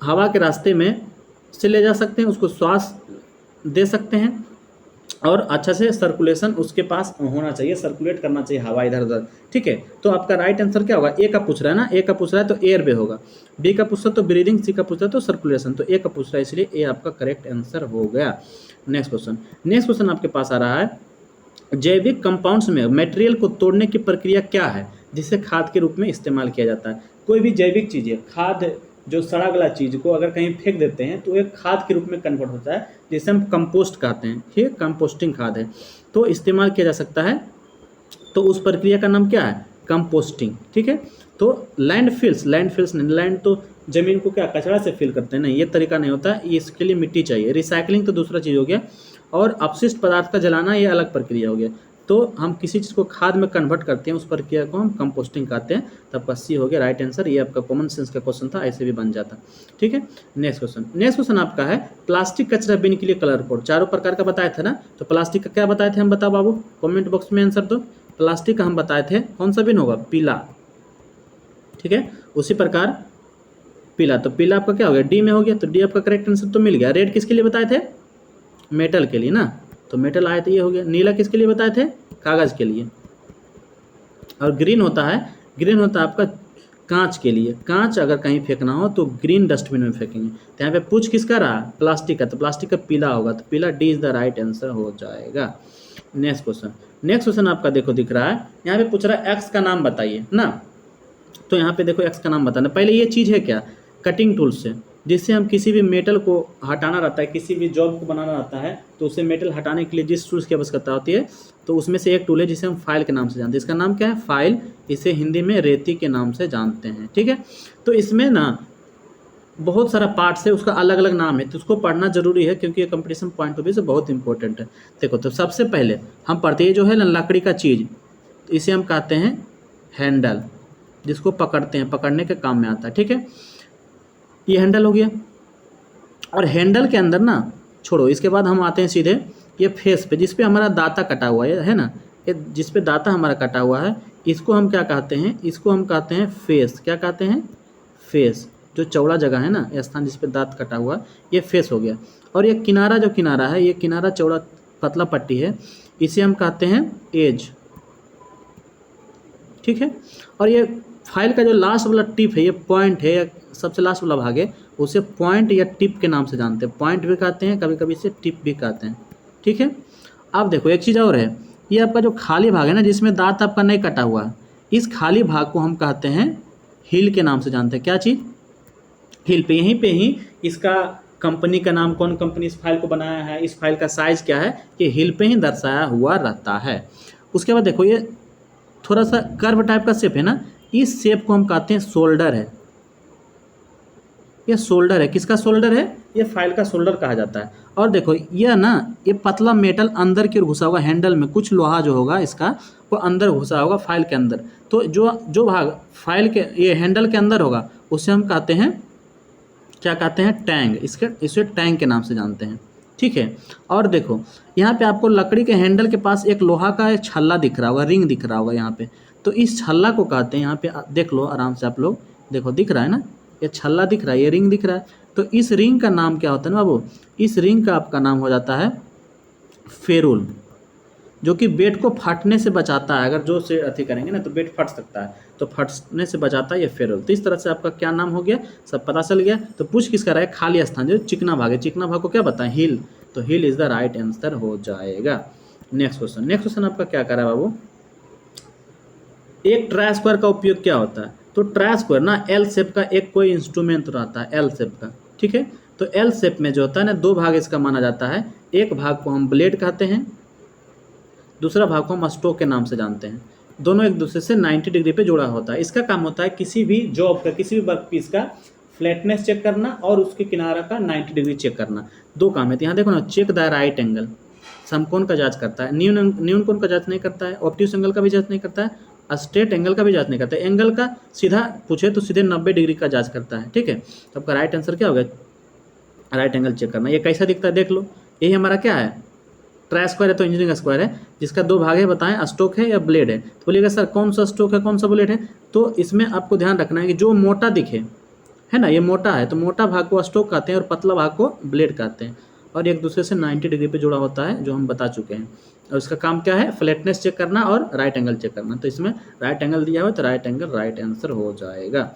हवा के रास्ते में से ले जा सकते हैं, उसको श्वास दे सकते हैं, और अच्छा से सर्कुलेशन उसके पास होना चाहिए, सर्कुलेट करना चाहिए हवा इधर उधर, ठीक है। तो आपका राइट आंसर क्या होगा, ए का पूछ रहा है ना, ए का पूछ रहा है तो एयरवे होगा। बी का पूछ रहा है तो ब्रीदिंग, सी का पूछ रहा है तो सर्कुलेशन, तो ए का पूछ रहा है, इसलिए ए आपका करेक्ट आंसर हो गया। नेक्स्ट क्वेश्चन आपके पास आ रहा है, जैविक कंपाउंड्स में मटेरियल को तोड़ने की प्रक्रिया क्या है जिसे खाद के रूप में इस्तेमाल किया जाता है। कोई भी जैविक चीज़ है, खाद, जो सड़ा गला चीज़ को अगर कहीं फेंक देते हैं तो एक खाद के रूप में कन्वर्ट होता है, जिसे हम कंपोस्ट कहते हैं, ठीक है, कंपोस्टिंग खाद है, तो इस्तेमाल किया जा सकता है। तो उस प्रक्रिया का नाम क्या है, कंपोस्टिंग, ठीक है। तो लैंडफिल्स नहीं, लैंड तो जमीन को क्या कचरा से फिल करते हैं, नहीं, ये तरीका नहीं होता, इसके लिए मिट्टी चाहिए। रिसाइकलिंग तो दूसरा चीज़ हो गया, और अपशिष्ट पदार्थ का जलाना ये अलग प्रक्रिया हो गया। तो हम किसी चीज़ को खाद में कन्वर्ट करते हैं, उस प्रक्रिया को हम कंपोस्टिंग कहते हैं। तो आपका सी हो गया राइट आंसर। ये आपका कॉमन सेंस का क्वेश्चन था, ऐसे भी बन जाता, ठीक है। नेक्स्ट क्वेश्चन आपका है, प्लास्टिक कचरा बिन के लिए कलर कोड। चारों प्रकार का बताए थे ना, तो प्लास्टिक का क्या बताए थे हम, बताओ बाबू, कॉमेंट बॉक्स में आंसर दो। प्लास्टिक का हम बताए थे कौन सा बिन होगा, पीला, ठीक है। उसी प्रकार पीला, तो पीला आपका क्या हो गया, डी में हो गया, तो डी आपका करेक्ट आंसर तो मिल गया। रेड किसके लिए बताए थे, मेटल के लिए ना, तो मेटल आया तो ये हो गया। नीला किसके लिए बताए थे, कागज़ के लिए। और ग्रीन होता है आपका कांच के लिए। कांच अगर कहीं फेंकना हो तो ग्रीन डस्टबिन में फेंकेंगे। तो यहाँ पे पूछ किसका रहा, प्लास्टिक का, तो प्लास्टिक का पीला होगा, तो पीला, D is the right answer हो जाएगा। नेक्स्ट क्वेश्चन आपका देखो दिख रहा है, यहाँ पे पूछ रहा है एक्स का नाम बताइए ना। तो यहाँ पे देखो एक्स का नाम बताना, पहले ये चीज़ है क्या, कटिंग टूल से, जिससे हम किसी भी मेटल को हटाना रहता है, किसी भी जॉब को बनाना रहता है, तो उसे मेटल हटाने के लिए जिस टूल्स की आवश्यकता होती है, तो उसमें से एक टूल है जिसे हम फाइल के नाम से जानते हैं। इसका नाम क्या है, फाइल, इसे हिंदी में रेती के नाम से जानते हैं, ठीक है। तो इसमें ना बहुत सारा पार्ट्स है, उसका अलग अलग नाम है, तो उसको पढ़ना जरूरी है क्योंकि ये कंपटीशन पॉइंट ऑफ व्यू से बहुत इंपॉर्टेंट है। देखो तो सबसे पहले हम पढ़ते हैं जो है लकड़ी का चीज़, इसे हम कहते हैं हैंडल, जिसको पकड़ते हैं, पकड़ने के काम में आता है, ठीक है। ये हैंडल हो गया, और हैंडल के अंदर ना, छोड़ो, इसके बाद हम आते हैं सीधे ये फेस पे, जिस पे हमारा दांता कटा हुआ है ना, ये जिस पे दांता हमारा कटा हुआ है, इसको हम क्या कहते हैं, इसको हम कहते हैं फेस। क्या कहते हैं, फेस। जो चौड़ा जगह है ना, ये स्थान जिस पे दांत कटा हुआ, ये फेस हो गया। और ये किनारा, जो किनारा है, ये किनारा चौड़ा पतला पट्टी है, इसे हम कहते हैं एज, ठीक है। और ये फाइल का जो लास्ट वाला टिप है, ये पॉइंट है, या सबसे लास्ट वाला भाग है, उसे पॉइंट या टिप के नाम से जानते हैं। पॉइंट भी कहते हैं, कभी कभी इसे टिप भी कहते हैं, ठीक है। अब देखो एक चीज़ और है, ये आपका जो खाली भाग है ना, जिसमें दांत आपका नहीं कटा हुआ, इस खाली भाग को हम कहते हैं हील के नाम से जानते हैं। क्या चीज़, हील पे। यहीं पे ही इसका कंपनी का नाम, कौन कंपनी इस फाइल को बनाया है, इस फाइल का साइज़ क्या है, ये हील पे ही दर्शाया हुआ रहता है। उसके बाद देखो ये थोड़ा सा कर्व टाइप का शेप है ना, इस शेप को हम कहते हैं शोल्डर है। ये शोल्डर है, किसका शोल्डर है, ये फाइल का शोल्डर कहा जाता है। और देखो यह ना, ये पतला मेटल अंदर की ओर घुसा होगा, हैंडल में कुछ लोहा जो होगा इसका, वो अंदर घुसा होगा फाइल के अंदर। तो जो भाग फाइल के, ये हैंडल के अंदर होगा, उसे हम कहते हैं, क्या कहते हैं, टैंग। इसे टैंग के नाम से जानते हैं, ठीक है। और देखो यहाँ पे आपको लकड़ी के हैंडल के पास एक लोहा का एक छल्ला दिख रहा होगा, रिंग दिख रहा होगा यहाँ पे, तो इस छल्ला को कहते हैं, यहाँ पे देख लो आराम से आप लोग, देखो दिख रहा है ना, ये छल्ला दिख रहा है, ये रिंग दिख रहा है। तो इस रिंग का नाम क्या होता है ना बाबू, इस रिंग का आपका नाम हो जाता है फेरुल, जो कि बेट को फटने से बचाता है। अगर जोर से अति करेंगे ना तो बेट फट सकता है, तो फटने से बचाता है ये फेरुल। तो इस तरह से आपका क्या नाम हो गया, सब पता चल गया। तो पूछ किसका रहा है, खाली स्थान, जो चिकना भाग है, चिकना भाग को क्या बताएं, हिल, तो हिल इज द राइट आंसर हो जाएगा। नेक्स्ट क्वेश्चन आपका क्या कर रहा है बाबू, एक ट्राई स्क्वायर का उपयोग क्या होता है। तो ट्राई स्क्वायर ना एल शेप का एक कोई इंस्ट्रूमेंट रहता है, एल शेप का, ठीक है। तो एल शेप में जो होता है ना, दो भाग इसका माना जाता है, एक भाग को हम ब्लेड कहते हैं, दूसरा भाग को हम स्टोक के नाम से जानते हैं। दोनों एक दूसरे से 90 डिग्री पे जुड़ा होता है। इसका काम होता है किसी भी जॉब का, किसी भी वर्क पीस का फ्लैटनेस चेक करना और उसके किनारा का 90 डिग्री चेक करना, दो काम है। तो यहाँ देखो ना, चेक द राइट एंगल, समकोण का जांच करता है, न्यून कोण का जांच नहीं करता है, ऑब्ट्यूस एंगल का भी जांच नहीं करता है, स्ट्रेट एंगल का भी जांच नहीं करता है। एंगल का सीधा पूछे तो सीधे 90 डिग्री का जांच करता है, ठीक है। तो आपका राइट आंसर क्या होगा, राइट एंगल चेक करना। ये कैसा दिखता है देख लो, यही हमारा क्या है, ट्राई स्क्वायर है, तो इंजीनियरिंग स्क्वायर है, जिसका दो भाग है, बताएं स्टोक है या ब्लेड है। तो बोलिएगा सर कौन सा स्टोक है कौन सा ब्लेड है। तो इसमें आपको ध्यान रखना है कि जो मोटा दिखे है ना, ये मोटा है तो मोटा भाग को स्टोक कहते हैं और पतला भाग को ब्लेड कहते हैं, और एक दूसरे से 90 डिग्री पे जुड़ा होता है, जो हम बता चुके हैं। और इसका काम क्या है, फ्लैटनेस चेक करना और राइट एंगल चेक करना। तो इसमें राइट एंगल दिया हुआ है, तो राइट एंगल राइट आंसर हो जाएगा।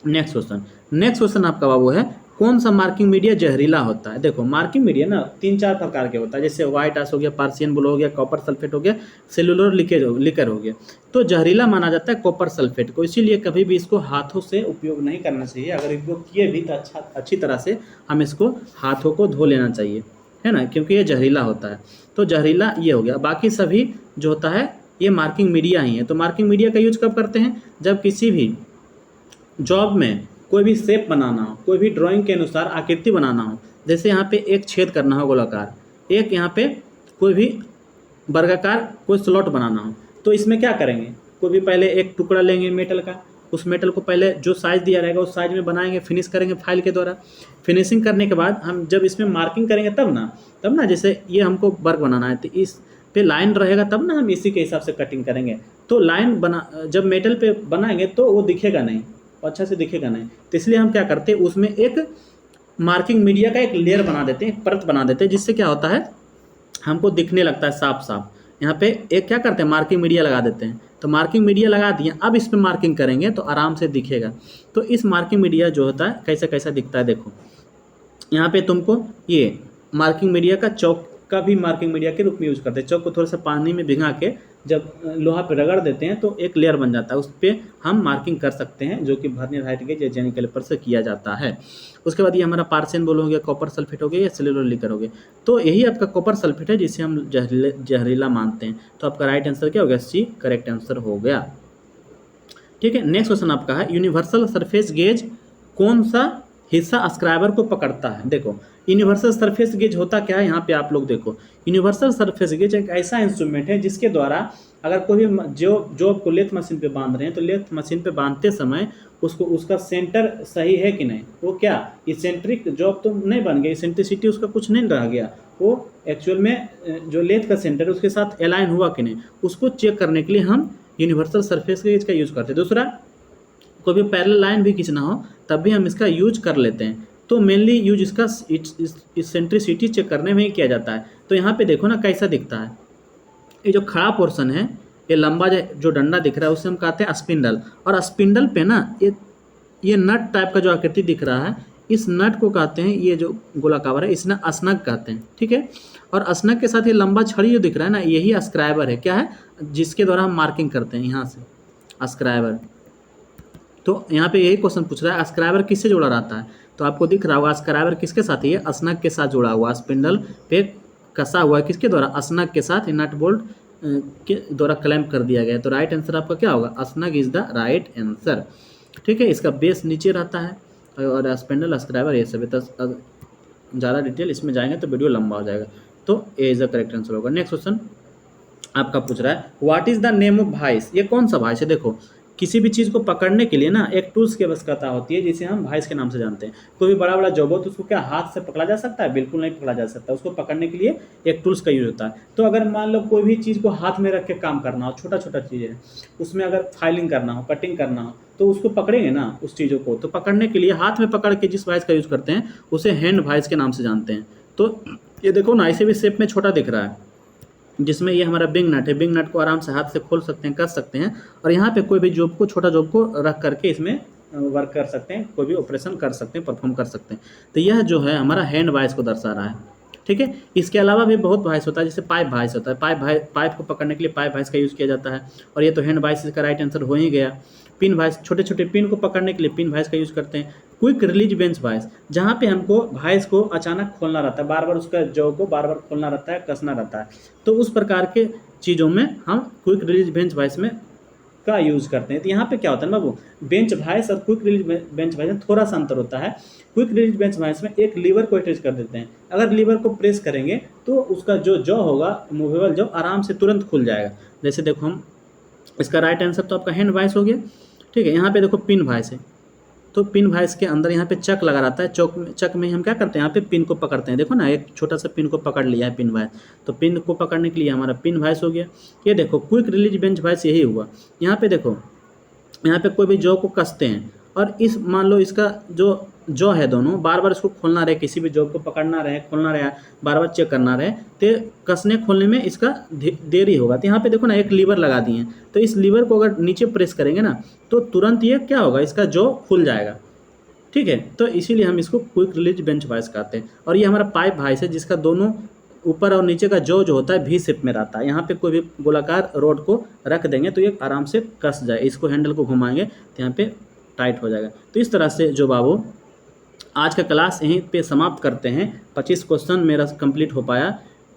नेक्स्ट क्वेश्चन आपका बाबू है, कौन सा मार्किंग मीडिया जहरीला होता है। देखो मार्किंग मीडिया ना 3-4 प्रकार के होता है, जैसे व्हाइट आश हो गया, पार्सियन ब्लू हो गया, कॉपर सल्फेट हो गया, सेलुलर लिकर हो गया। तो जहरीला माना जाता है कॉपर सल्फेट को, इसीलिए कभी भी इसको हाथों से उपयोग नहीं करना चाहिए। अगर उपयोग किए भी तो अच्छी तरह से हम इसको हाथों को धो लेना चाहिए, है ना, क्योंकि ये जहरीला होता है। तो जहरीला ये हो गया। बाकी सभी जो होता है ये मार्किंग मीडिया ही है। तो मार्किंग मीडिया का यूज कब करते हैं, जब किसी भी जॉब में कोई भी शेप बनाना हो, कोई भी ड्राइंग के अनुसार आकृति बनाना हो, जैसे यहाँ पे एक छेद करना हो गोलाकार, एक यहाँ पे कोई भी वर्गाकार कोई स्लॉट बनाना हो, तो इसमें क्या करेंगे, कोई भी पहले एक टुकड़ा लेंगे मेटल का, उस मेटल को पहले जो साइज़ दिया रहेगा उस साइज़ में बनाएंगे, फिनिश करेंगे फाइल के द्वारा। फिनिशिंग करने के बाद हम जब इसमें मार्किंग करेंगे तब ना जैसे ये हमको वर्क बनाना है, तो इस पे लाइन रहेगा तब ना हम इसी के हिसाब से कटिंग करेंगे। तो लाइन जब मेटल पे बनाएंगे तो वो दिखेगा नहीं, अच्छा से दिखेगा नहीं। तो इसलिए हम क्या करते हैं, उसमें एक मार्किंग मीडिया का एक लेयर बना देते हैं, एक परत बना देते हैं, जिससे क्या होता है हमको दिखने लगता है साफ साफ। यहाँ पे एक क्या करते हैं, मार्किंग मीडिया लगा देते हैं। तो मार्किंग मीडिया लगा दिए, अब इस पर मार्किंग करेंगे तो आराम से दिखेगा। तो इस मार्किंग मीडिया जो होता है कैसा कैसा दिखता है, देखो यहाँ पे तुमको ये मार्किंग मीडिया का चौक का भी मार्किंग मीडिया के रूप में यूज करते हैं। चौक को थोड़ा सा पानी में भिगा के जब लोहा पे रगड़ देते हैं तो एक लेयर बन जाता है, उस पर हम मार्किंग कर सकते हैं, जो कि वर्नियर हाइट गेज या जेनी कैलिपर से किया जाता है। उसके बाद ये हमारा पार्सियन बोल हो गया, कॉपर सल्फेट हो गया या सेलुलर लिकर हो गया। तो यही आपका कॉपर सल्फेट है जिसे हम जहरीला मानते हैं। तो आपका राइट आंसर क्या हो गया, सी करेक्ट आंसर हो गया। ठीक है, नेक्स्ट क्वेश्चन आपका है, यूनिवर्सल सरफेस गेज कौन सा हिस्सा अस्क्राइबर को पकड़ता है। देखो यूनिवर्सल सरफेस गेज होता क्या है, यहाँ पे आप लोग देखो, यूनिवर्सल सरफेस गेज एक ऐसा इंस्ट्रूमेंट है जिसके द्वारा अगर कोई भी जो को लेथ मशीन पे बांध रहे हैं, तो लेथ मशीन पे बांधते समय उसको उसका सेंटर सही है कि नहीं, वो क्या इसेंट्रिक जॉब तो नहीं बन गया, इसेंट्रिसिटी उसका कुछ नहीं रह गया, वो एक्चुअल में जो लेथ का सेंटर है उसके साथ अलाइन हुआ कि नहीं, उसको चेक करने के लिए हम यूनिवर्सल सरफेस गेज का यूज़ करते हैं। दूसरा, कोई भी पैरेलल लाइन भी खींचना हो तब भी हम इसका यूज कर लेते हैं। तो मेनली यूज इसका इसेंट्रिसिटी चेक करने में ही किया जाता है। तो यहाँ पे देखो ना कैसा दिखता है, ये जो खड़ा पोर्शन है, ये लंबा जो डंडा दिख रहा है उसे हम कहते हैं स्पिंडल, और स्पिंडल पे ना ये नट टाइप का जो आकृति दिख रहा है, इस नट को कहते हैं, ये जो गोलाकार है इसे स्नग कहते हैं, ठीक है। और स्नग के साथ ये लंबा छड़ी जो दिख रहा है ना, यही अस्क्राइबर है, क्या है, जिसके द्वारा हम मार्किंग करते हैं यहाँ से अस्क्राइबर। तो यहाँ पे यही क्वेश्चन पूछ रहा है, अस्क्राइबर किससे जुड़ा रहता है, तो आपको दिख रहा होगा अस्क्राइबर किसके साथ है, ये स्नग के साथ जुड़ा हुआ, स्पिंडल पे कसा हुआ है, किसके द्वारा, स्नग के साथ, नट बोल्ट के द्वारा क्लैंप कर दिया गया है। तो राइट आंसर आपका क्या होगा, snug is the right answer. ठीक है, इसका बेस नीचे रहता है और स्पिंडल अस्क्राइबर ये सब है। तो ज़्यादा डिटेल इसमें जाएंगे तो वीडियो लंबा हो जाएगा, तो ए इज द करेक्ट आंसर होगा। नेक्स्ट क्वेश्चन आपका पूछ रहा है, what is the name of voice, ये कौन सा वॉइस है। देखो किसी भी चीज़ को पकड़ने के लिए ना एक टूल्स की आवश्यकता होती है, जिसे हम वाइस के नाम से जानते हैं। कोई भी बड़ा बड़ा जॉब हो तो उसको क्या हाथ से पकड़ा जा सकता है? बिल्कुल नहीं पकड़ा जा सकता। उसको पकड़ने के लिए एक टूल्स का यूज होता है। तो अगर मान लो कोई भी चीज़ को हाथ में रख के काम करना हो, छोटा छोटा चीज़ है, उसमें अगर फाइलिंग करना हो, कटिंग करना हो, तो उसको पकड़ेंगे ना उस चीज़ों को। तो पकड़ने के लिए हाथ में पकड़ के जिस वाइस का यूज़ करते हैं उसे हैंड वाइस के नाम से जानते हैं। तो ये देखो ना, ऐसे भी शेप में छोटा दिख रहा है, जिसमें ये हमारा बिंग नट है। बिंग नट को आराम से हाथ से खोल सकते हैं, कस सकते हैं, और यहाँ पे कोई भी जॉब को, छोटा जॉब को रख करके इसमें वर्क कर सकते हैं, कोई भी ऑपरेशन कर सकते हैं, परफॉर्म कर सकते हैं। तो यह जो है हमारा हैंड वाइस को दर्शा रहा है, ठीक है। इसके अलावा भी बहुत वाइस होता है, जैसे पाइप वाइस होता है। पाइप को पकड़ने के लिए पाइप वाइस का यूज़ किया जाता है, और ये तो हैंड वाइस, इसका राइट आंसर हो ही गया। पिन वाइस, छोटे छोटे पिन को पकड़ने के लिए पिन वाइस का यूज़ करते हैं। क्विक रिलीज बेंच वाइस, जहाँ पे हमको वाइस को अचानक खोलना रहता है, बार बार उसका जॉ को बार बार खोलना रहता है, कसना रहता है, तो उस प्रकार के चीज़ों में हम क्विक रिलीज बेंच वाइस में का यूज़ करते हैं। तो यहाँ पे क्या होता है ना बाबू, बेंच वाइस और क्विक रिलीज बेंच वाइस में थोड़ा सा अंतर होता है। क्विक रिलीज बेंच वाइस में एक लीवर को अटैच कर देते हैं, अगर लीवर को प्रेस करेंगे तो उसका जो जॉ होगा, मूवेबल जॉ, आराम से तुरंत खुल जाएगा। जैसे देखो, हम इसका राइट आंसर तो आपका हैंड वाइस हो गया, ठीक है। यहाँ पे देखो पिन वाइस है, तो पिन वाइस के अंदर यहाँ पे चक लगा रहता है। चक में हम क्या करते हैं, यहाँ पे पिन को पकड़ते हैं। देखो ना, एक छोटा सा पिन को पकड़ लिया है पिन वाइस, तो पिन को पकड़ने के लिए हमारा पिन वाइस हो गया। ये देखो क्विक रिलीज बेंच वाइस यही हुआ। यहाँ पे देखो, यहाँ पे कोई भी जॉ को कसते हैं, और इस मान लो इसका जो जॉ है दोनों, बार बार इसको खोलना रहे, किसी भी जॉब को पकड़ना रहे, खोलना रहे, बार बार चेक करना रहे, तो कसने खोलने में इसका देरी होगा। तो यहाँ पे देखो ना, एक लीवर लगा दिए हैं, तो इस लीवर को अगर नीचे प्रेस करेंगे ना, तो तुरंत ये क्या होगा, इसका जॉ खुल जाएगा, ठीक है। तो इसीलिए हम इसको क्विक रिलीज बेंच वाइस कहते हैं। और ये हमारा पाइप वाइस है, जिसका दोनों ऊपर और नीचे का जो होता है वी शेप में रहता है। यहाँ पे कोई भी गोलाकार रोड को रख देंगे तो ये आराम से कस जाए, इसको हैंडल को घुमाएंगे तो यहाँ पे टाइट हो जाएगा। तो इस तरह से जो बाबू आज का क्लास यहीं पे समाप्त करते हैं। 25 क्वेश्चन मेरा कंप्लीट हो पाया,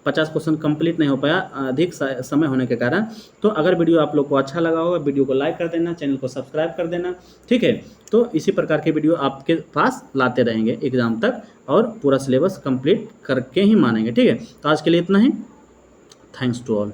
50 क्वेश्चन कंप्लीट नहीं हो पाया अधिक समय होने के कारण। तो अगर वीडियो आप लोग को अच्छा लगा होगा, वीडियो को लाइक कर देना, चैनल को सब्सक्राइब कर देना, ठीक है। तो इसी प्रकार के वीडियो आपके पास लाते रहेंगे एग्ज़ाम तक, और पूरा सिलेबस कंप्लीट करके ही मानेंगे, ठीक है। तो आज के लिए इतना ही। Thanks to all.